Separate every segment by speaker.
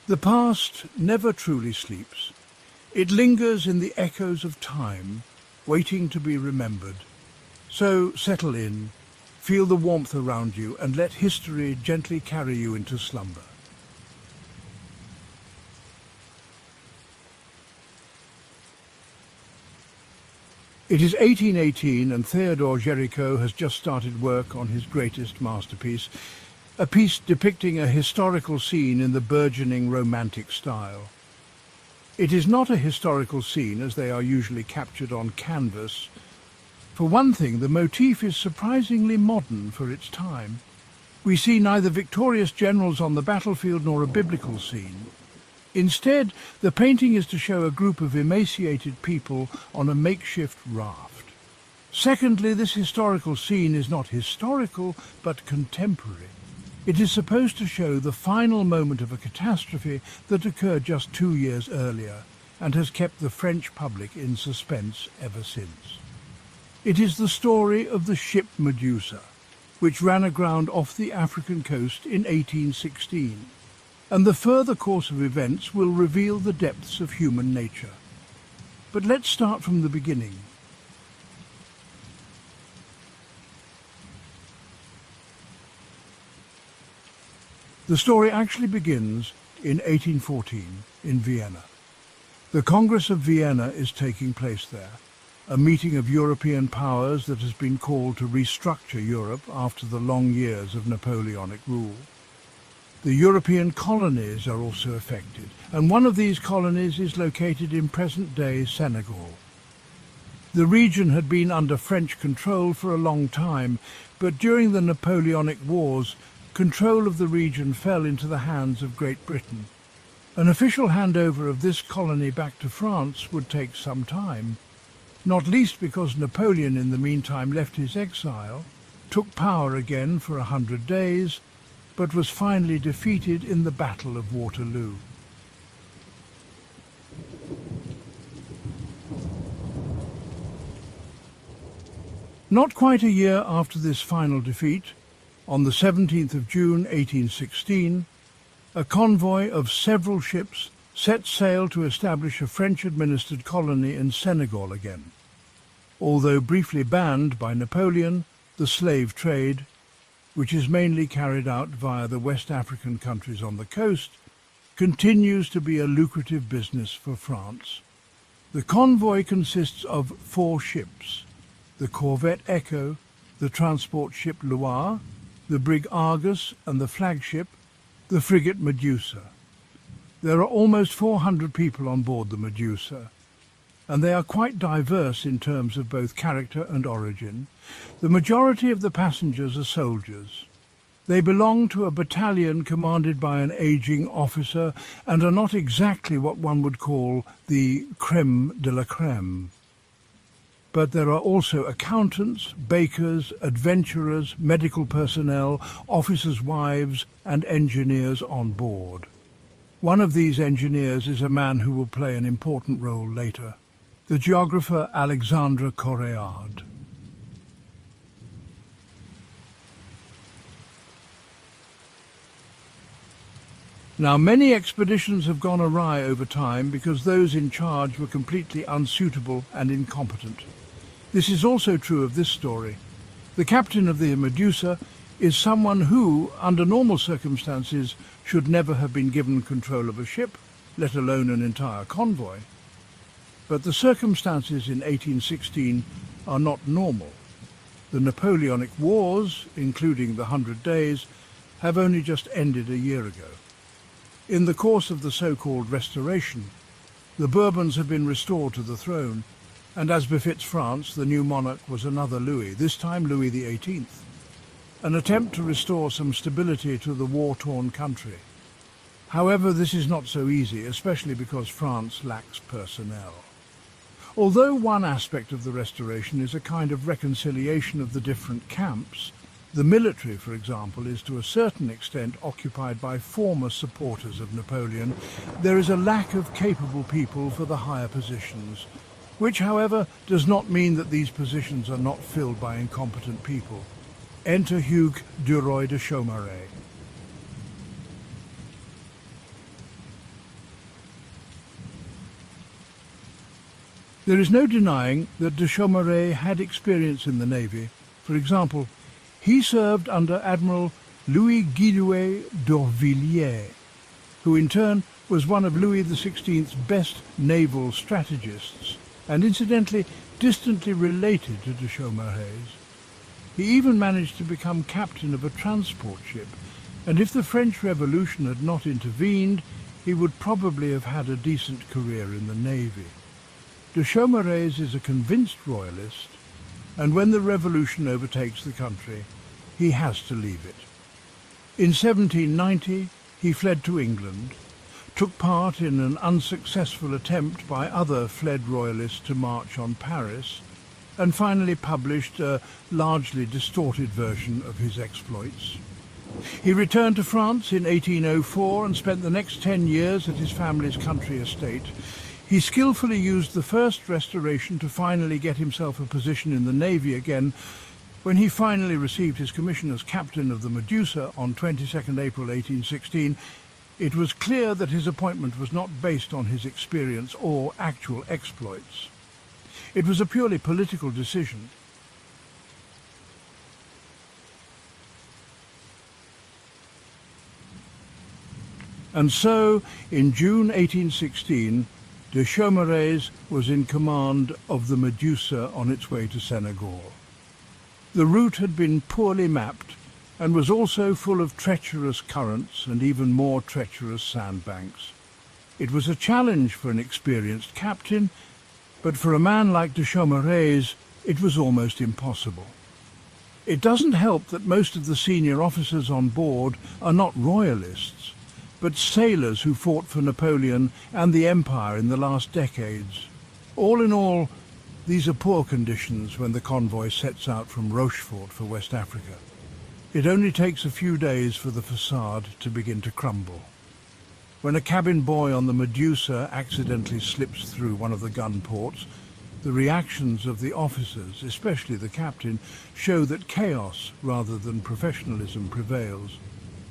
Speaker 1: The past never truly sleeps. It lingers in the echoes of time, waiting to be remembered. So settle in, feel the warmth around you, and let history gently carry you into slumber. It is 1818 and Theodore Géricault has just started work on his greatest masterpiece, a piece depicting a historical scene in the burgeoning Romantic style. It is not a historical scene as they are usually captured on canvas. For one thing, the motif is surprisingly modern for its time. We see neither victorious generals on the battlefield nor a biblical scene. Instead, the painting is to show a group of emaciated people on a makeshift raft. Secondly, this historical scene is not historical, but contemporary. It is supposed to show the final moment of a catastrophe that occurred just 2 years earlier and has kept the French public in suspense ever since. It is the story of the ship Medusa, which ran aground off the African coast in 1816. And the further course of events will reveal the depths of human nature. But let's start from the beginning. The story actually begins in 1814 in Vienna. The Congress of Vienna is taking place there, a meeting of European powers that has been called to restructure Europe after the long years of Napoleonic rule. The European colonies are also affected, and one of these colonies is located in present-day Senegal. The region had been under French control for a long time, but during the Napoleonic Wars, control of the region fell into the hands of Great Britain. An official handover of this colony back to France would take some time, not least because Napoleon in the meantime left his exile, took power again for 100 days, but was finally defeated in the Battle of Waterloo. Not quite a year after this final defeat, on the 17th of June 1816, a convoy of several ships set sail to establish a French-administered colony in Senegal again. Although briefly banned by Napoleon, the slave trade, which is mainly carried out via the West African countries on the coast, continues to be a lucrative business for France. The convoy consists of 4 ships: the corvette Echo, the transport ship Loire, the brig Argus, and the flagship, the frigate Medusa. There are almost 400 people on board the Medusa, and they are quite diverse in terms of both character and origin. The majority of the passengers are soldiers. They belong to a battalion commanded by an aging officer and are not exactly what one would call the crème de la crème. But there are also accountants, bakers, adventurers, medical personnel, officers' wives, and engineers on board. One of these engineers is a man who will play an important role later, the geographer Alexandre Coréard. Now, many expeditions have gone awry over time because those in charge were completely unsuitable and incompetent. This is also true of this story. The captain of the Medusa is someone who, under normal circumstances, should never have been given control of a ship, let alone an entire convoy. But the circumstances in 1816 are not normal. The Napoleonic Wars, including the 100 Days, have only just ended a year ago. In the course of the so-called Restoration, the Bourbons have been restored to the throne, and as befits France, the new monarch was another Louis, this time Louis XVIII, an attempt to restore some stability to the war-torn country. However, this is not so easy, especially because France lacks personnel. Although one aspect of the restoration is a kind of reconciliation of the different camps, the military, for example, is to a certain extent occupied by former supporters of Napoleon. There is a lack of capable people for the higher positions, which, however, does not mean that these positions are not filled by incompetent people. Enter Hugues Duroy de Chaumareix. There is no denying that de Chaumareix had experience in the Navy. For example, he served under Admiral Louis Guidouet d'Orvilliers, who in turn was one of Louis XVI's best naval strategists, and incidentally distantly related to de Chaumareix. He even managed to become captain of a transport ship, and if the French Revolution had not intervened, he would probably have had a decent career in the Navy. De Chaumareix is a convinced royalist, and when the revolution overtakes the country, he has to leave it. In 1790, he fled to England, took part in an unsuccessful attempt by other fled royalists to march on Paris, and finally published a largely distorted version of his exploits. He returned to France in 1804 and spent the next 10 years at his family's country estate. He skillfully used the first restoration to finally get himself a position in the Navy again. When he finally received his commission as captain of the Medusa on 22nd April 1816, it was clear that his appointment was not based on his experience or actual exploits. It was a purely political decision. And so, in June 1816, de Chaumareix was in command of the Medusa on its way to Senegal. The route had been poorly mapped and was also full of treacherous currents and even more treacherous sandbanks. It was a challenge for an experienced captain, but for a man like de Chaumareix, it was almost impossible. It doesn't help that most of the senior officers on board are not royalists, but sailors who fought for Napoleon and the Empire in the last decades. All in all, these are poor conditions when the convoy sets out from Rochefort for West Africa. It only takes a few days for the facade to begin to crumble. When a cabin boy on the Medusa accidentally slips through one of the gun ports, the reactions of the officers, especially the captain, show that chaos rather than professionalism prevails.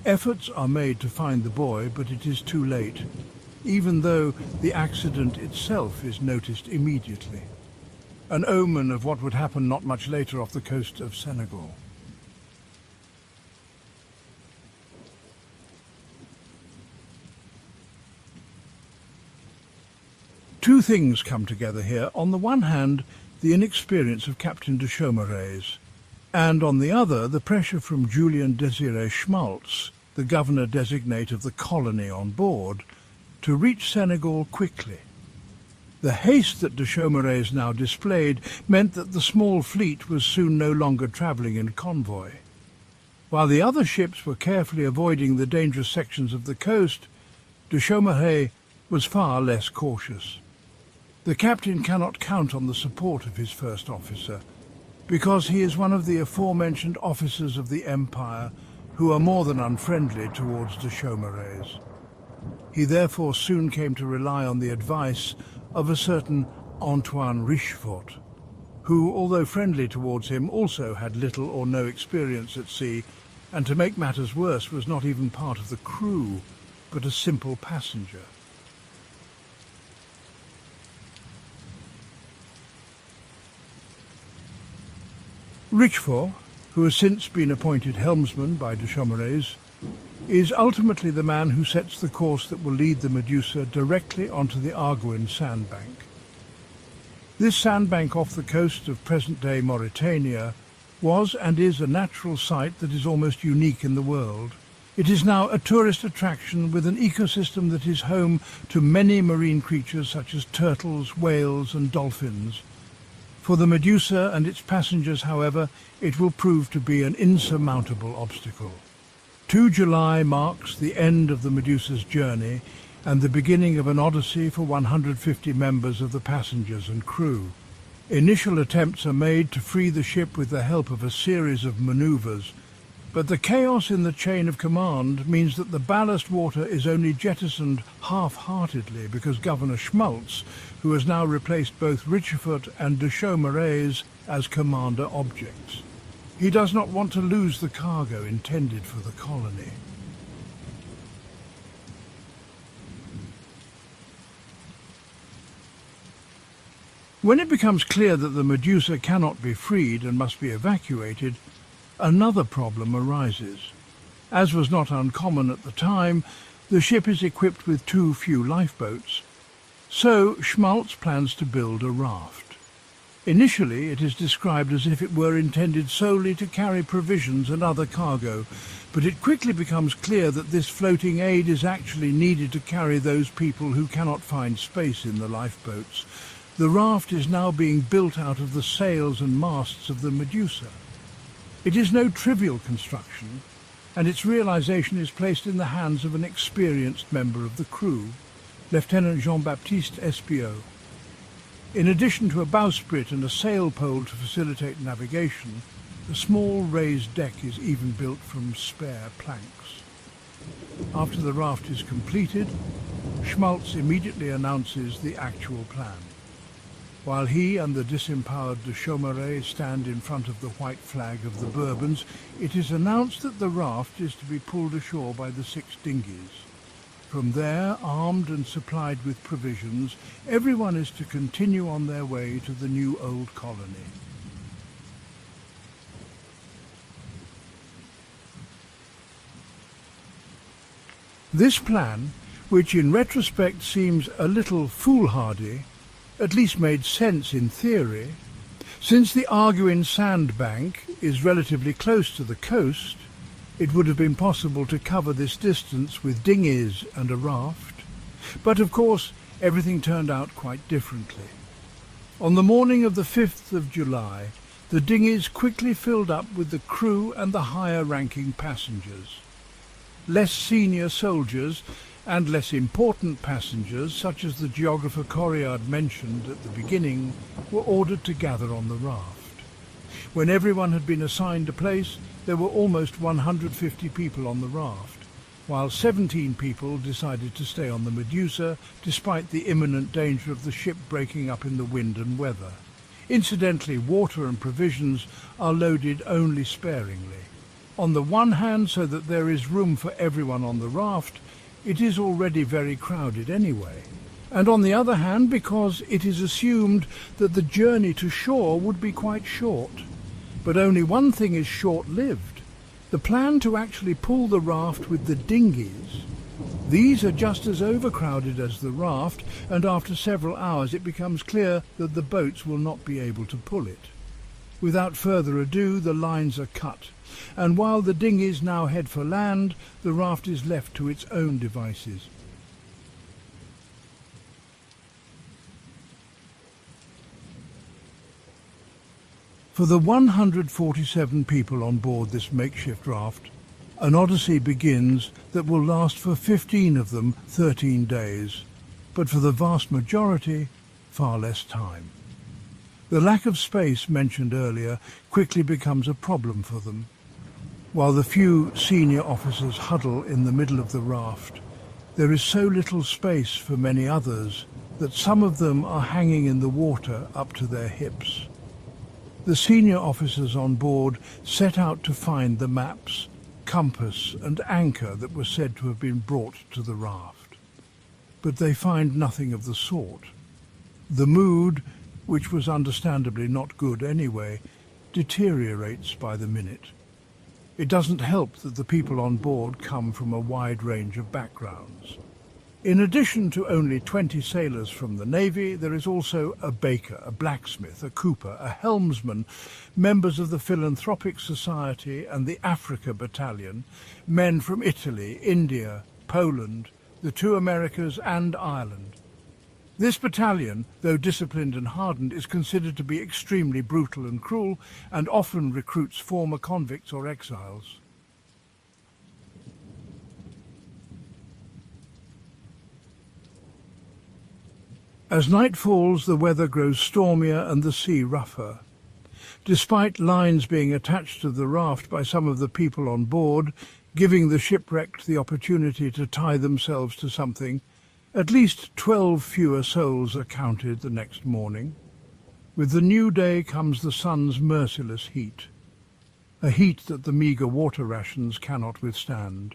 Speaker 1: Efforts are made to find the boy, but it is too late, even though the accident itself is noticed immediately. An omen of what would happen not much later off the coast of Senegal. Two things come together here. On the one hand, the inexperience of Captain de Chaumareix, and on the other, the pressure from Julien Désiré Schmaltz, the governor-designate of the colony on board, to reach Senegal quickly. The haste that de Chaumareix now displayed meant that the small fleet was soon no longer travelling in convoy. While the other ships were carefully avoiding the dangerous sections of the coast, de Chaumareix was far less cautious. The captain cannot count on the support of his first officer, because he is one of the aforementioned officers of the Empire who are more than unfriendly towards de Chaumareix. He therefore soon came to rely on the advice of a certain Antoine Richefort, who, although friendly towards him, also had little or no experience at sea, and to make matters worse was not even part of the crew, but a simple passenger. Richefort, who has since been appointed helmsman by de Chaumareix, is ultimately the man who sets the course that will lead the Medusa directly onto the Arguin sandbank. This sandbank off the coast of present-day Mauritania was and is a natural site that is almost unique in the world. It is now a tourist attraction with an ecosystem that is home to many marine creatures such as turtles, whales and dolphins. For the Medusa and its passengers, however, it will prove to be an insurmountable obstacle. 2 July marks the end of the Medusa's journey and the beginning of an odyssey for 150 members of the passengers and crew. Initial attempts are made to free the ship with the help of a series of maneuvers, but the chaos in the chain of command means that the ballast water is only jettisoned half-heartedly because Governor Schmaltz, who has now replaced both Richefort and de Chaumareix as commander objects. He does not want to lose the cargo intended for the colony. When it becomes clear that the Medusa cannot be freed and must be evacuated, another problem arises. As was not uncommon at the time, the ship is equipped with too few lifeboats. So Schmaltz plans to build a raft. Initially, it is described as if it were intended solely to carry provisions and other cargo, but it quickly becomes clear that this floating aid is actually needed to carry those people who cannot find space in the lifeboats. The raft is now being built out of the sails and masts of the Medusa. It is no trivial construction, and its realization is placed in the hands of an experienced member of the crew, Lieutenant Jean-Baptiste Espiau. In addition to a bowsprit and a sail pole to facilitate navigation, a small raised deck is even built from spare planks. After the raft is completed, Schmaltz immediately announces the actual plan. While he and the disempowered de Chaumareix stand in front of the white flag of the Bourbons, it is announced that the raft is to be pulled ashore by the 6 dinghies. From there, armed and supplied with provisions, everyone is to continue on their way to the new old colony. This plan, which in retrospect seems a little foolhardy, at least made sense in theory. Since the Arguin sandbank is relatively close to the coast, it would have been possible to cover this distance with dinghies and a raft. But of course, everything turned out quite differently. On the morning of the 5th of July, the dinghies quickly filled up with the crew and the higher-ranking passengers. Less senior soldiers and less important passengers, such as the geographer Correard mentioned at the beginning, were ordered to gather on the raft. When everyone had been assigned a place, there were almost 150 people on the raft, while 17 people decided to stay on the Medusa, despite the imminent danger of the ship breaking up in the wind and weather. Incidentally, water and provisions are loaded only sparingly. On the one hand, so that there is room for everyone on the raft, it is already very crowded anyway. And on the other hand, because it is assumed that the journey to shore would be quite short. But only one thing is short-lived: the plan to actually pull the raft with the dinghies. These are just as overcrowded as the raft, and after several hours it becomes clear that the boats will not be able to pull it. Without further ado, the lines are cut, and while the dinghies now head for land, the raft is left to its own devices. For the 147 people on board this makeshift raft, an odyssey begins that will last for 15 of them 13 days, but for the vast majority, far less time. The lack of space mentioned earlier quickly becomes a problem for them. While the few senior officers huddle in the middle of the raft, there is so little space for many others that some of them are hanging in the water up to their hips. The senior officers on board set out to find the maps, compass and anchor that were said to have been brought to the raft. But they find nothing of the sort. The mood, which was understandably not good anyway, deteriorates by the minute. It doesn't help that the people on board come from a wide range of backgrounds. In addition to only 20 sailors from the Navy, there is also a baker, a blacksmith, a cooper, a helmsman, members of the Philanthropic Society and the Africa Battalion, men from Italy, India, Poland, the 2 Americas and Ireland. This battalion, though disciplined and hardened, is considered to be extremely brutal and cruel, and often recruits former convicts or exiles. As night falls, the weather grows stormier and the sea rougher. Despite lines being attached to the raft by some of the people on board, giving the shipwrecked the opportunity to tie themselves to something, at least 12 fewer souls are counted the next morning. With the new day comes the sun's merciless heat, a heat that the meagre water rations cannot withstand.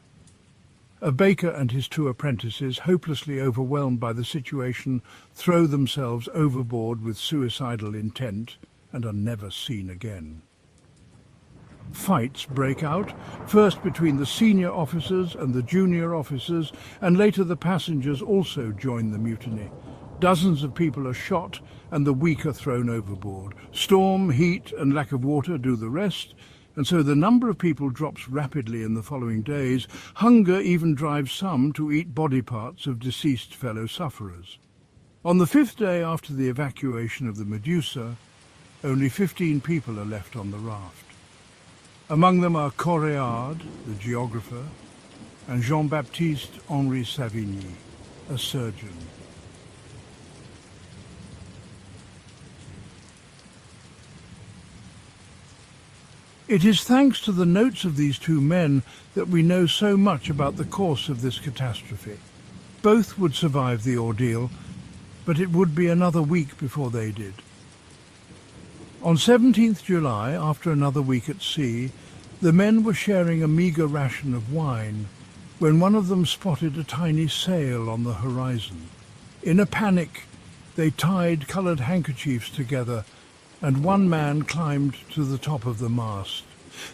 Speaker 1: A baker and his two apprentices, hopelessly overwhelmed by the situation, throw themselves overboard with suicidal intent and are never seen again. Fights break out, first between the senior officers and the junior officers, and later the passengers also join the mutiny. Dozens of people are shot and the weak are thrown overboard. Storm, heat and lack of water do the rest, and so the number of people drops rapidly in the following days. Hunger even drives some to eat body parts of deceased fellow sufferers. On the fifth day after the evacuation of the Medusa, only 15 people are left on the raft. Among them are Coréard, the geographer, and Jean-Baptiste Henri Savigny, a surgeon. It is thanks to the notes of these two men that we know so much about the course of this catastrophe. Both would survive the ordeal, but it would be another week before they did. On 17th July, after another week at sea, the men were sharing a meagre ration of wine when one of them spotted a tiny sail on the horizon. In a panic, they tied coloured handkerchiefs together and one man climbed to the top of the mast.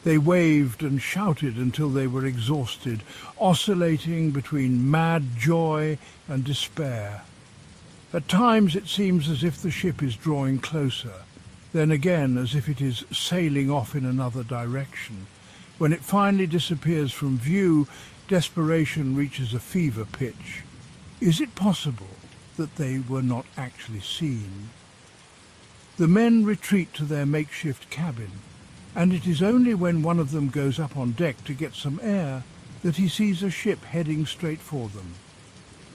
Speaker 1: They waved and shouted until they were exhausted, oscillating between mad joy and despair. At times it seems as if the ship is drawing closer, then again as if it is sailing off in another direction. When it finally disappears from view, desperation reaches a fever pitch. Is it possible that they were not actually seen? The men retreat to their makeshift cabin, and it is only when one of them goes up on deck to get some air that he sees a ship heading straight for them.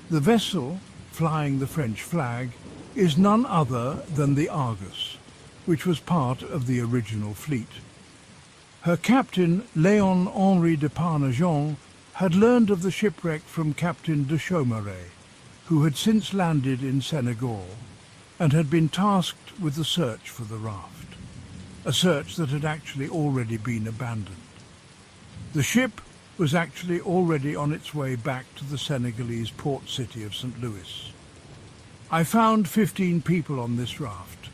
Speaker 1: The vessel, flying the French flag, is none other than the Argus, which was part of the original fleet. Her captain, Léon-Henri de Parnajon, had learned of the shipwreck from Captain de Chaumaret, who had since landed in Senegal, and had been tasked with the search for the raft, a search that had actually already been abandoned. The ship was actually already on its way back to the Senegalese port city of St. Louis. I found 15 people on this raft.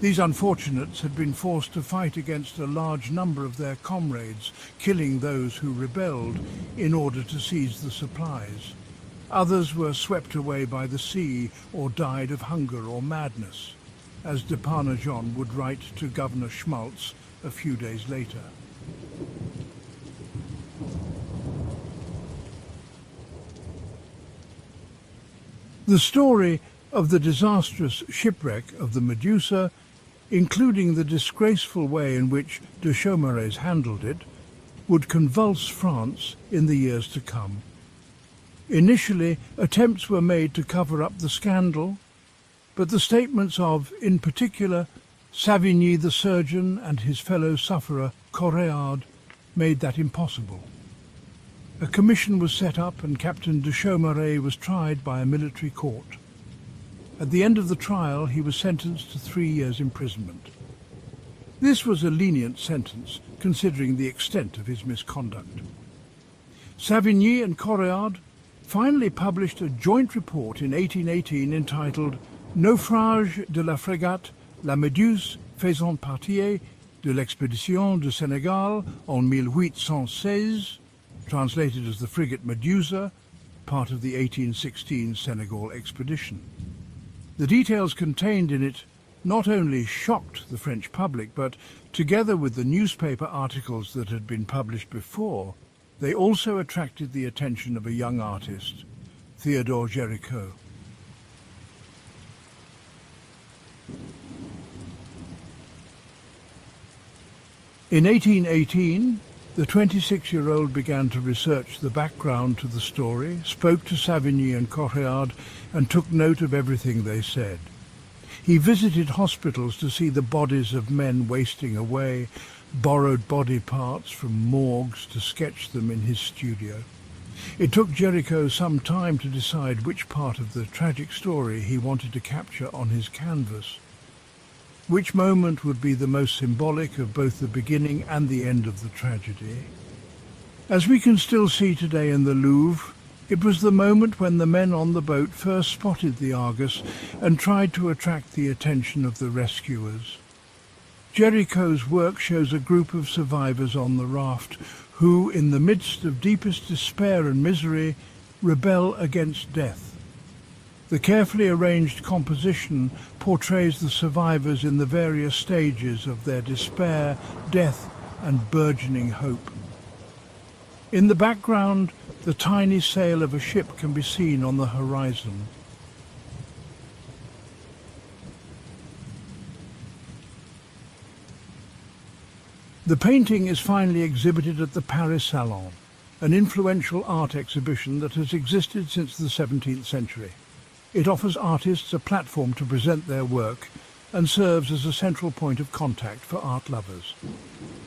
Speaker 1: These unfortunates had been forced to fight against a large number of their comrades, killing those who rebelled in order to seize the supplies. Others were swept away by the sea or died of hunger or madness, as de Parnajon would write to Governor Schmaltz a few days later. The story of the disastrous shipwreck of the Medusa, including the disgraceful way in which de Chaumaret handled it, would convulse France in the years to come. Initially, attempts were made to cover up the scandal, but the statements of, in particular, Savigny the surgeon and his fellow sufferer, Coréard, made that impossible. A commission was set up and Captain de Chaumaret was tried by a military court. At the end of the trial, he was sentenced to 3 years' imprisonment. This was a lenient sentence, considering the extent of his misconduct. Savigny and Coréard finally published a joint report in 1818 entitled Naufrage de la frégate La Méduse faisant partie de l'expédition du Sénégal en 1816, translated as the frigate Medusa, part of the 1816 Senegal expedition. The details contained in it not only shocked the French public, but, together with the newspaper articles that had been published before, they also attracted the attention of a young artist, Theodore Géricault. In 1818, the 26-year-old began to research the background to the story, spoke to Savigny and Coréard, and took note of everything they said. He visited hospitals to see the bodies of men wasting away, borrowed body parts from morgues to sketch them in his studio. It took Géricault some time to decide which part of the tragic story he wanted to capture on his canvas. Which moment would be the most symbolic of both the beginning and the end of the tragedy? As we can still see today in the Louvre, it was the moment when the men on the boat first spotted the Argus and tried to attract the attention of the rescuers. Géricault's work shows a group of survivors on the raft who, in the midst of deepest despair and misery, rebel against death. The carefully arranged composition portrays the survivors in the various stages of their despair, death, and burgeoning hope. In the background, the tiny sail of a ship can be seen on the horizon. The painting is finally exhibited at the Paris Salon, an influential art exhibition that has existed since the 17th century. It offers artists a platform to present their work and serves as a central point of contact for art lovers.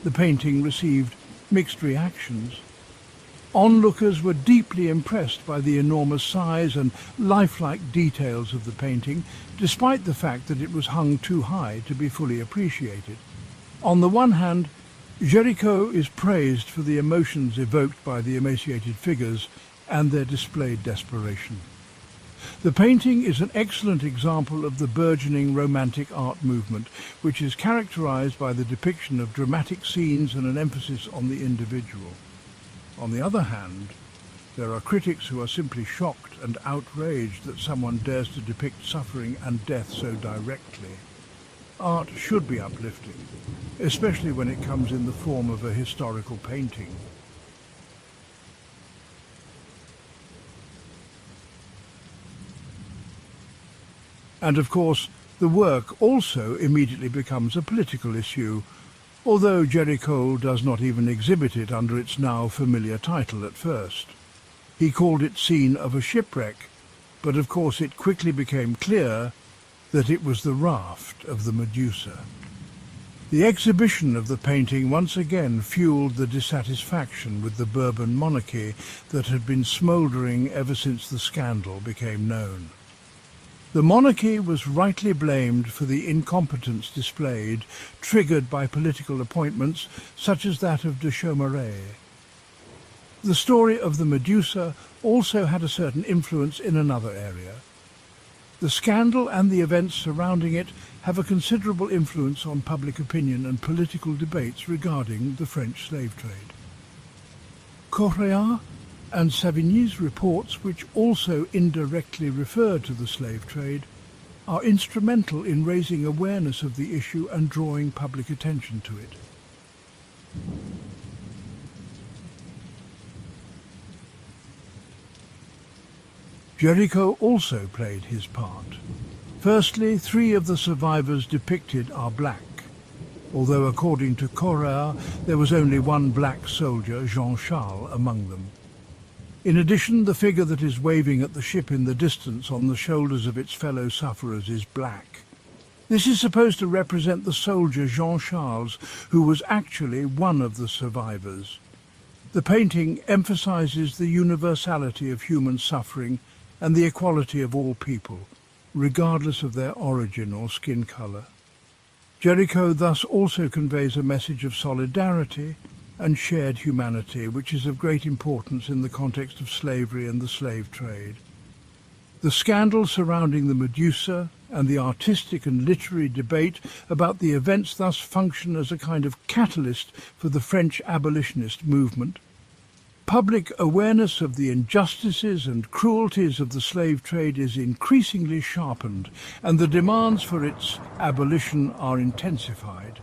Speaker 1: The painting received mixed reactions. Onlookers were deeply impressed by the enormous size and lifelike details of the painting, despite the fact that it was hung too high to be fully appreciated. On the one hand, Géricault is praised for the emotions evoked by the emaciated figures and their displayed desperation. The painting is an excellent example of the burgeoning Romantic art movement, which is characterized by the depiction of dramatic scenes and an emphasis on the individual. On the other hand, there are critics who are simply shocked and outraged that someone dares to depict suffering and death so directly. Art should be uplifting, especially when it comes in the form of a historical painting. And of course, the work also immediately becomes a political issue, although Géricault does not even exhibit it under its now familiar title at first. He called it Scene of a Shipwreck, but of course it quickly became clear that it was the Raft of the Medusa. The exhibition of the painting once again fueled the dissatisfaction with the Bourbon monarchy that had been smouldering ever since the scandal became known. The monarchy was rightly blamed for the incompetence displayed, triggered by political appointments such as that of de Chaumareix. The story of the Medusa also had a certain influence in another area. The scandal and the events surrounding it have a considerable influence on public opinion and political debates regarding the French slave trade. Correa and Savigny's reports, which also indirectly refer to the slave trade, are instrumental in raising awareness of the issue and drawing public attention to it. Géricault also played his part. Firstly, 3 of the survivors depicted are black, although according to Correa there was only one black soldier, Jean-Charles, among them. In addition, the figure that is waving at the ship in the distance on the shoulders of its fellow sufferers is black. This is supposed to represent the soldier Jean-Charles, who was actually one of the survivors. The painting emphasizes the universality of human suffering and the equality of all people, regardless of their origin or skin color. Géricault thus also conveys a message of solidarity and shared humanity, which is of great importance in the context of slavery and the slave trade. The scandal surrounding the Medusa and the artistic and literary debate about the events thus function as a kind of catalyst for the French abolitionist movement. Public awareness of the injustices and cruelties of the slave trade is increasingly sharpened, and the demands for its abolition are intensified.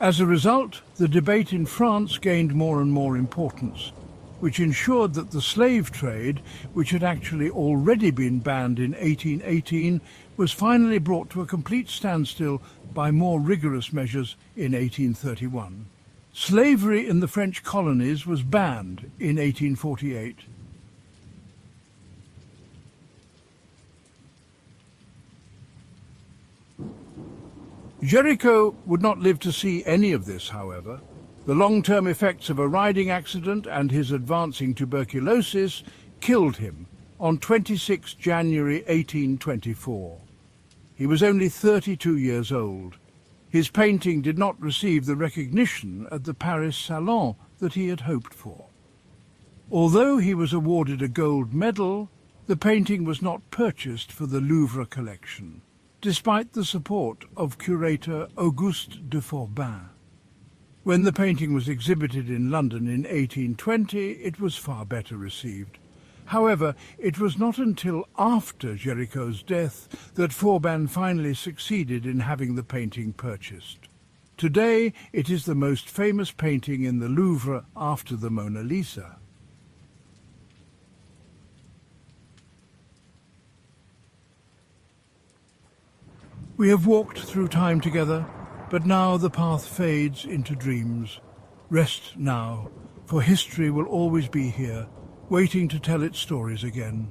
Speaker 1: As a result, the debate in France gained more and more importance, which ensured that the slave trade, which had actually already been banned in 1818, was finally brought to a complete standstill by more rigorous measures in 1831. Slavery in the French colonies was banned in 1848. Géricault would not live to see any of this, however. The long-term effects of a riding accident and his advancing tuberculosis killed him on 26 January 1824. He was only 32 years old. His painting did not receive the recognition at the Paris Salon that he had hoped for. Although he was awarded a gold medal, the painting was not purchased for the Louvre collection, despite the support of curator Auguste de Forbin. When the painting was exhibited in London in 1820, it was far better received. However, it was not until after Géricault's death that Forbin finally succeeded in having the painting purchased. Today, it is the most famous painting in the Louvre after the Mona Lisa. We have walked through time together, but now the path fades into dreams. Rest now, for history will always be here, waiting to tell its stories again.